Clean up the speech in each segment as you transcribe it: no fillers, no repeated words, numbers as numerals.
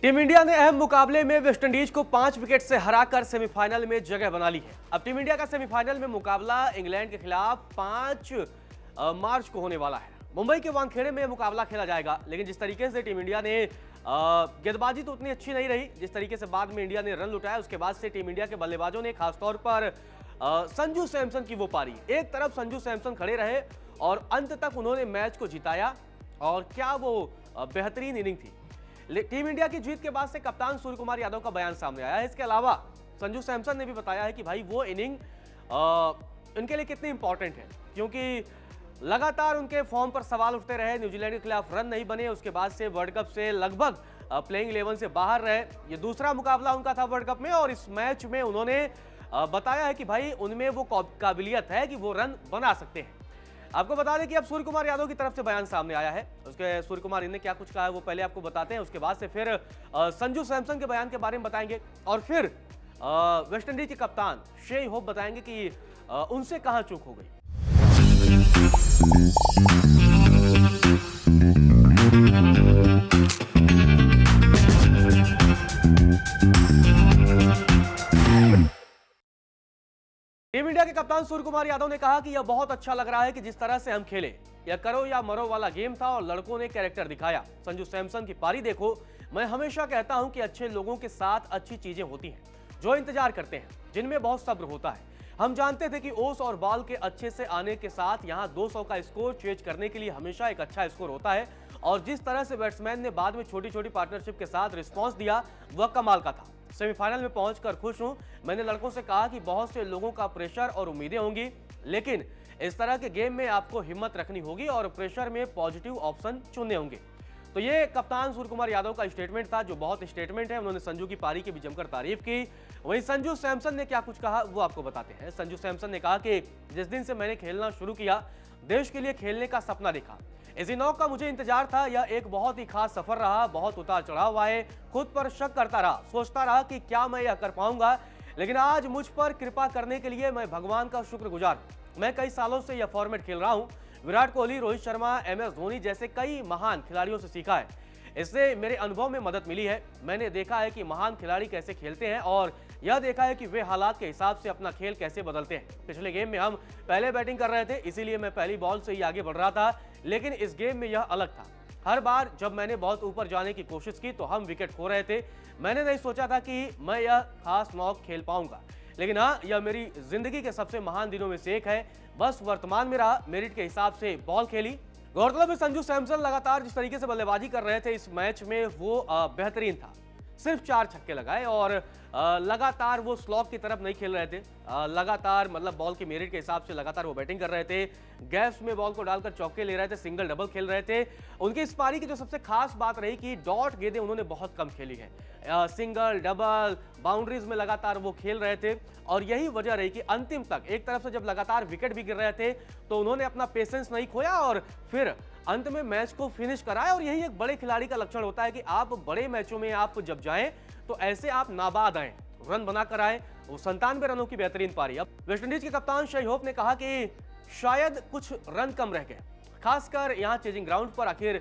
Team India ने अहम मुकाबले में वेस्टइंडीज को 5 विकेट से हराकर सेमीफाइनल में जगह बना ली है। अब टीम इंडिया का सेमीफाइनल में मुकाबला इंग्लैंड के खिलाफ 5 मार्च को होने वाला है। मुंबई के वानखेड़े में मुकाबला खेला जाएगा, लेकिन जिस तरीके से टीम इंडिया ने गेंदबाजी तो उतनी अच्छी नहीं रही, जिस तरीके से बाद में इंडिया ने रन लुटाया, उसके बाद से टीम इंडिया के बल्लेबाजों ने खासतौर पर संजू सैमसन की वो पारी, एक तरफ संजू सैमसन खड़े रहे और अंत तक उन्होंने मैच को जिताया। और क्या वो बेहतरीन इनिंग थी। टीम इंडिया की जीत के बाद से कप्तान सूर्य कुमार यादव का बयान सामने आया है। इसके अलावा संजू सैमसन ने भी बताया है कि भाई वो इनिंग उनके लिए कितनी इंपॉर्टेंट है, क्योंकि लगातार उनके फॉर्म पर सवाल उठते रहे। न्यूजीलैंड के खिलाफ रन नहीं बने, उसके बाद से वर्ल्ड कप से लगभग प्लेइंग 11 से बाहर रहे। ये दूसरा मुकाबला उनका था वर्ल्ड कप में और इस मैच में उन्होंने बताया है कि भाई उनमें वो काबिलियत है कि वो रन बना सकते हैं। आपको बता दें कि अब सूर्य कुमार यादव की तरफ से बयान सामने आया है। उसके सूर्य कुमार ने क्या कुछ कहा है वो पहले आपको बताते हैं, उसके बाद से फिर संजू सैमसन के बयान के बारे में बताएंगे और फिर वेस्टइंडीज के कप्तान शेन होप बताएंगे कि उनसे कहां चूक हो गई। टीम इंडिया के कप्तान सूर्य कुमार यादव ने कहा कि यह बहुत अच्छा लग रहा है कि जिस तरह से हम खेले, यह करो या मरो वाला गेम था और लड़कों ने कैरेक्टर दिखाया। संजू सैमसन की पारी देखो, मैं हमेशा कहता हूं कि अच्छे लोगों के साथ अच्छी चीजें होती हैं, जो इंतजार करते हैं, जिनमें बहुत सब्र होता है। हम जानते थे कि ओस और बॉल के अच्छे से आने के साथ यहां 200 का स्कोर चेज करने के लिए हमेशा एक अच्छा स्कोर होता है और जिस तरह से बैट्समैन ने बाद में छोटी छोटी पार्टनरशिप के साथ रिस्पॉन्स दिया वह कमाल का था। सेमीफाइनल में पहुंचकर खुश हूं। मैंने लड़कों से कहा कि बहुत से लोगों का प्रेशर और उम्मीदें होंगी, लेकिन इस तरह के गेम में आपको हिम्मत रखनी होगी और प्रेशर में पॉजिटिव ऑप्शन चुनने होंगे। तो ये कप्तान सूर्य कुमार यादव का स्टेटमेंट था, जो बहुत स्टेटमेंट है। उन्होंने संजू की पारी की भी जमकर तारीफ की। वहीं संजू सैमसन ने क्या कुछ कहा वो आपको बताते हैं। संजू सैमसन ने कहा कि जिस दिन से मैंने खेलना शुरू किया, देश के लिए खेलने का सपना देखा। इसी नौक का मुझे इंतजार था। यह एक बहुत ही खास सफर रहा, बहुत उतार चढ़ाव आए, खुद पर शक करता रहा, सोचता रहा कि क्या मैं यह कर पाऊंगा, लेकिन आज मुझ पर कृपा करने के लिए मैं भगवान का शुक्रगुजार हूं। मैं कई सालों से यह फॉर्मेट खेल रहा हूं। विराट कोहली, रोहित शर्मा, MS धोनी जैसे कई महान खिलाड़ियों से सीखा है। इससे मेरे अनुभव में मदद मिली है। मैंने देखा है कि महान खिलाड़ी कैसे खेलते हैं और यह देखा है कि वे हालात के हिसाब से अपना खेल कैसे बदलते हैं। पिछले गेम में हम पहले बैटिंग कर रहे थे, इसीलिए मैं पहली बॉल से ही आगे बढ़ रहा था, लेकिन इस गेम में यह अलग था। हर बार जब मैंने बहुत ऊपर जाने की कोशिश की तो हम विकेट खो रहे थे। मैंने नहीं सोचा था कि मैं यह खास नॉक खेल पाऊंगा, लेकिन हाँ, यह मेरी जिंदगी के सबसे महान दिनों में से एक है। बस वर्तमान में रहा, मेरिट के हिसाब से बॉल खेली। गौरतलब है संजू सैमसन लगातार जिस तरीके से बल्लेबाजी कर रहे थे इस मैच में वो बेहतरीन था। सिर्फ 4 छक्के लगाए और लगातार वो स्लॉग की तरफ नहीं खेल रहे थे। लगातार मतलब बॉल की मेरिट के हिसाब से लगातार वो बैटिंग कर रहे थे, गैप्स में बॉल को डालकर चौके ले रहे थे, सिंगल डबल खेल रहे थे। उनकी इस पारी की जो सबसे खास बात रही कि डॉट गेंदें उन्होंने बहुत कम खेली है। सिंगल डबल बाउंड्रीज में लगातार वो खेल रहे थे और यही वजह रही कि अंतिम तक एक तरफ से जब लगातार विकेट भी गिर रहे थे तो उन्होंने अपना पेशेंस नहीं खोया और फिर अंत में मैच को फिनिश कराया। और यही एक बड़े खिलाड़ी का लक्षण होता है कि आप बड़े मैचों में आप जब जाएं तो ऐसे आप नाबाद आए, रन बनाकर आए। वो 97 रनों की बेहतरीन पारी। अब वेस्टइंडीज के कप्तान शेन होप ने कहा कि शायद कुछ रन कम रह गए, खासकर यहाँ चेजिंग ग्राउंड पर।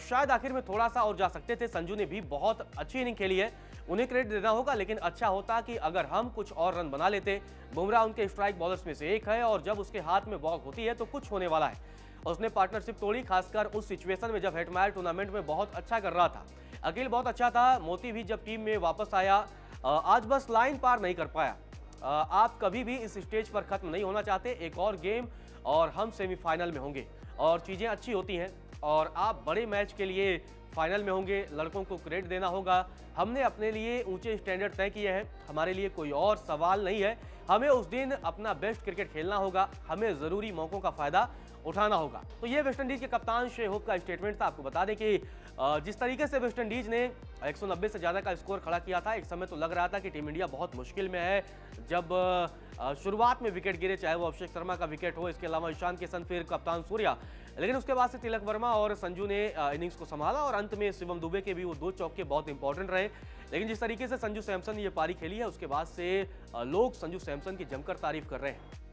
शायद आखिर में थोड़ा सा और जा सकते थे। संजू ने भी बहुत अच्छी इनिंग खेली है, उन्हें क्रेडिट देना होगा, लेकिन अच्छा होता कि अगर हम कुछ और रन बना लेते। बुमराह उनके स्ट्राइक बॉलर्स में से एक है और जब उसके हाथ में बॉल होती है तो कुछ होने वाला है। उसने पार्टनरशिप तोड़ी, खासकर उस सिचुएशन में जब हेटमायर टूर्नामेंट में बहुत अच्छा कर रहा था। अकील बहुत अच्छा था, मोती भी जब टीम में वापस आया, आज बस लाइन पार नहीं कर पाया। आप कभी भी इस स्टेज पर खत्म नहीं होना चाहते, एक और गेम और हम सेमीफाइनल में होंगे और चीज़ें अच्छी होती हैं और आप बड़े मैच के लिए फाइनल में होंगे। लड़कों को क्रेडिट देना होगा। हमने अपने लिए ऊंचे स्टैंडर्ड तय किए हैं, हमारे लिए कोई और सवाल नहीं है। हमें उस दिन अपना बेस्ट क्रिकेट खेलना होगा, हमें ज़रूरी मौक़ों का फ़ायदा उठाना होगा। तो ये वेस्टइंडीज के कप्तान शेन होप का स्टेटमेंट था। आपको बता दें कि जिस तरीके से वेस्टइंडीज ने 190 से ज़्यादा का स्कोर खड़ा किया था, एक समय तो लग रहा था कि टीम इंडिया बहुत मुश्किल में है। जब शुरुआत में विकेट गिरे, चाहे वो अभिषेक शर्मा का विकेट हो, इसके अलावा ईशान किशन, फिर कप्तान सूर्या, लेकिन उसके बाद से तिलक वर्मा और संजू ने इनिंग्स को संभाला और अंत में शिवम दुबे के भी वो 2 चौके बहुत इंपॉर्टेंट रहे। लेकिन जिस तरीके से संजू सैमसन ने ये पारी खेली है, उसके बाद से लोग संजू सैमसन की जमकर तारीफ कर रहे हैं।